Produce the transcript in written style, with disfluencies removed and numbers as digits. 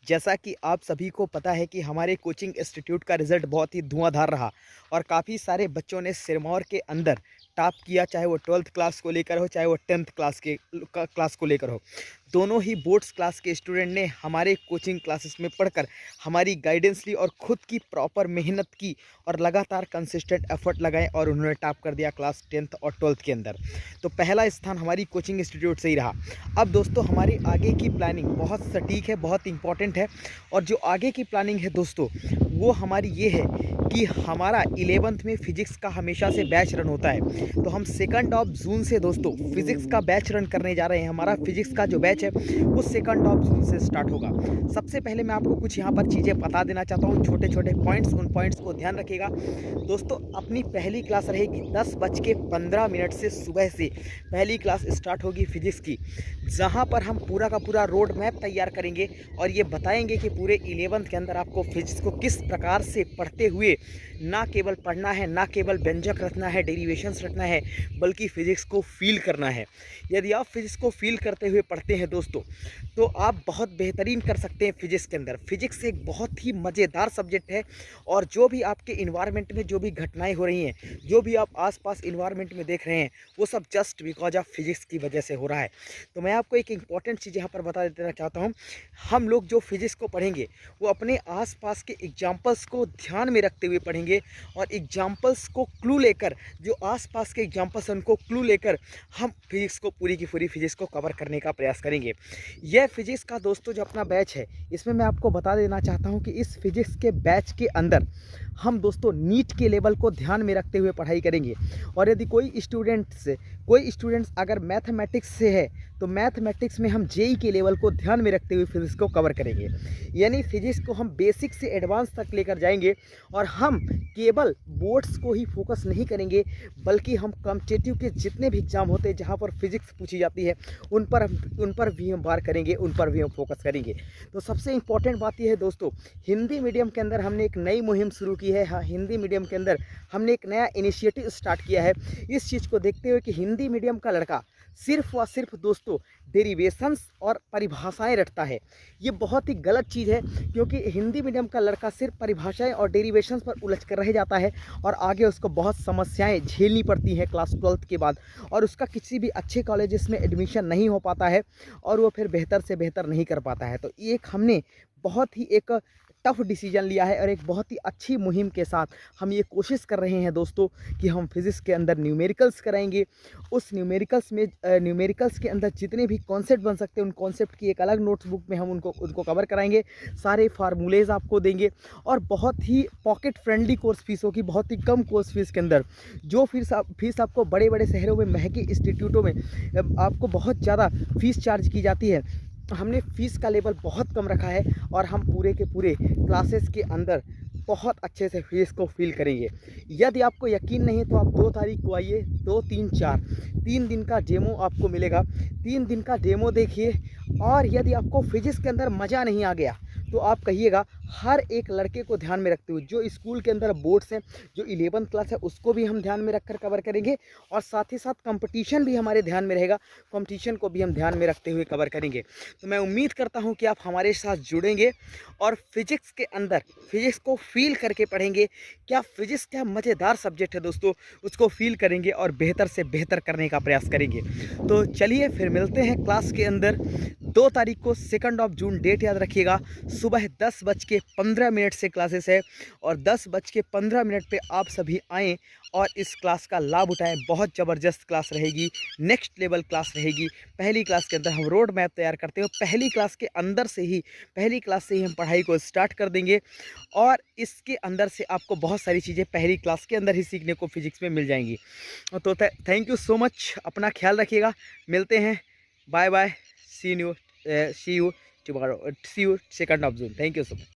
जैसा कि आप सभी को पता है कि हमारे कोचिंग इंस्टीट्यूट का रिज़ल्ट बहुत ही धुआंधार रहा और काफ़ी सारे बच्चों ने सिरमौर के अंदर टॉप किया, चाहे वो 12th क्लास को लेकर हो, चाहे वो 10th क्लास को लेकर हो। दोनों ही बोर्ड्स क्लास के स्टूडेंट ने हमारे कोचिंग क्लासेस में पढ़कर हमारी गाइडेंस ली और ख़ुद की प्रॉपर मेहनत की और लगातार कंसिस्टेंट एफर्ट लगाए और उन्होंने टॉप कर दिया क्लास 10th और 12th के अंदर। तो पहला स्थान हमारी कोचिंग इंस्टीट्यूट से ही रहा। अब दोस्तों हमारी आगे की प्लानिंग बहुत सटीक है, बहुत इंपॉर्टेंट है और जो आगे की प्लानिंग है दोस्तों वो हमारी ये है कि हमारा 11th में फ़िज़िक्स का हमेशा से बैच रन होता है। तो हम 2 जून से दोस्तों फ़िज़िक्स का बैच रन करने जा रहे हैं। हमारा फ़िज़िक्स का जो बैच है वो 2 जून से स्टार्ट होगा। सबसे पहले मैं आपको कुछ यहाँ पर चीज़ें बता देना चाहता हूँ, छोटे-छोटे पॉइंट्स, उन पॉइंट्स को ध्यान रखिएगा। दोस्तों अपनी पहली क्लास रहेगी 10:15 से सुबह से पहली क्लास स्टार्ट होगी फ़िज़िक्स की, जहाँ पर हम पूरा का पूरा रोड मैप तैयार करेंगे और ये बताएंगे कि पूरे 11th के अंदर आपको फ़िज़िक्स को किस प्रकार से पढ़ते हुए ना केवल पढ़ना है, ना केवल व्यंजक रटना है, डेरिवेशंस रटना है, बल्कि फ़िज़िक्स को फ़ील करना है। यदि आप फ़िज़िक्स को फ़ील करते हुए पढ़ते हैं दोस्तों, तो आप बहुत बेहतरीन कर सकते हैं फ़िज़िक्स के अंदर। फ़िज़िक्स एक बहुत ही मज़ेदार सब्जेक्ट है और जो भी आपके इन्वायरमेंट में जो भी घटनाएँ हो रही हैं, जो भी आप आस-पास इन्वायरमेंट में देख रहे हैं, वो सब जस्ट बिकॉज़ ऑफ फ़िज़िक्स की वजह से हो रहा है। तो मैं आपको एक इम्पॉर्टेंट चीज़ यहाँ पर बता देना चाहता हूँ। हम लोग जो फ़िज़िक्स को पढ़ेंगे, वो अपने आस-पास के एग्ज़ाम्पल्स को ध्यान में रखते हुए पढ़ेंगे और एग्जाम्पल्स को क्लू लेकर, जो आसपास के एग्जाम्पल्स हैं उनको क्लू लेकर हम फिजिक्स को पूरी की पूरी फिजिक्स को कवर करने का प्रयास करेंगे। यह फिजिक्स का दोस्तों जो अपना बैच है, इसमें मैं आपको बता देना चाहता हूं कि इस फिजिक्स के बैच के अंदर हम दोस्तों नीट के लेवल को ध्यान में रखते हुए पढ़ाई करेंगे। और यदि कोई स्टूडेंट्स अगर मैथमेटिक्स से है तो मैथमेटिक्स में हम जेई के लेवल को ध्यान में रखते हुए फिजिक्स को कवर करेंगे। यानी फिजिक्स को हम बेसिक से एडवांस तक लेकर जाएंगे और हम केवल बोर्ड्स को ही फोकस नहीं करेंगे, बल्कि हम कॉम्पिटिटिव के जितने भी एग्जाम होते हैं जहां पर फिजिक्स पूछी जाती है उन पर भी हम बार करेंगे, उन पर भी हम फोकस करेंगे। तो सबसे इम्पॉर्टेंट बात यह है दोस्तों, हिंदी मीडियम के अंदर हमने एक नई मुहिम शुरू की है। हाँ, हिंदी मीडियम के अंदर हमने एक नया इनिशिएटिव स्टार्ट किया है। इस चीज़ को देखते हुए कि हिंदी मीडियम का लड़का सिर्फ व सिर्फ दोस्तों डेरिवेशंस और परिभाषाएं रटता है। ये बहुत ही गलत चीज़ है, क्योंकि हिंदी मीडियम का लड़का सिर्फ परिभाषाएं और डेरिवेशंस पर उलझ कर रह जाता है और आगे उसको बहुत समस्याएं झेलनी पड़ती हैं क्लास 12th के बाद, और उसका किसी भी अच्छे कॉलेजेस में एडमिशन नहीं हो पाता है और वो फिर बेहतर से बेहतर नहीं कर पाता है। तो एक हमने बहुत ही एक टफ डिसीजन लिया है और एक बहुत ही अच्छी मुहिम के साथ हम ये कोशिश कर रहे हैं दोस्तों कि हम फिज़िक्स के अंदर न्यूमेरिकल्स कराएंगे। उस न्यूमेरिकल्स के अंदर जितने भी कॉन्सेप्ट बन सकते हैं उन कॉन्सेप्ट की एक अलग नोट्सबुक में हम उनको कवर कराएंगे। सारे फार्मूलेज आपको देंगे और बहुत ही पॉकेट फ्रेंडली कोर्स फीस होगी, बहुत ही कम कोर्स फीस के अंदर। जो फीस आपको बड़े बड़े शहरों में महंगे इंस्टीट्यूटों में आपको बहुत ज़्यादा फीस चार्ज की जाती है, हमने फ़ीस का लेवल बहुत कम रखा है और हम पूरे के पूरे क्लासेस के अंदर बहुत अच्छे से फीस को फील करेंगे। यदि आपको यकीन नहीं है तो आप 2 तारीख को आइए, 2, 3, 4 3 दिन का डेमो आपको मिलेगा। 3 दिन का डेमो देखिए और यदि आपको फिजिक्स के अंदर मज़ा नहीं आ गया तो आप कहिएगा। हर एक लड़के को ध्यान में रखते हुए जो स्कूल के अंदर बोर्ड्स हैं, जो 11th क्लास है उसको भी हम ध्यान में रखकर कवर करेंगे और साथ ही साथ कंपटीशन भी हमारे ध्यान में रहेगा, कंपटीशन को भी हम ध्यान में रखते हुए कवर करेंगे। तो मैं उम्मीद करता हूं कि आप हमारे साथ जुड़ेंगे और फिजिक्स के अंदर फिजिक्स को फील करके पढ़ेंगे। फिजिक्स क्या मज़ेदार सब्जेक्ट है दोस्तों, उसको फील करेंगे और बेहतर से बेहतर करने का प्रयास करेंगे। तो चलिए फिर मिलते हैं क्लास के अंदर 2 तारीख को 2 जून, डेट याद रखिएगा। सुबह 10:15 से क्लासेस है और 10:15 पे आप सभी आएँ और इस क्लास का लाभ उठाएं। बहुत ज़बरदस्त क्लास रहेगी, नेक्स्ट लेवल क्लास रहेगी। पहली क्लास के अंदर हम रोड मैप तैयार करते हैं, पहली क्लास से ही हम पढ़ाई को स्टार्ट कर देंगे और इसके अंदर से आपको बहुत सारी चीज़ें पहली क्लास के अंदर ही सीखने को फिजिक्स में मिल जाएंगी। तो थैंक यू सो मच, अपना ख्याल रखिएगा, मिलते हैं, bye bye, see you tomorrow, see you 2 June. Thank you so much.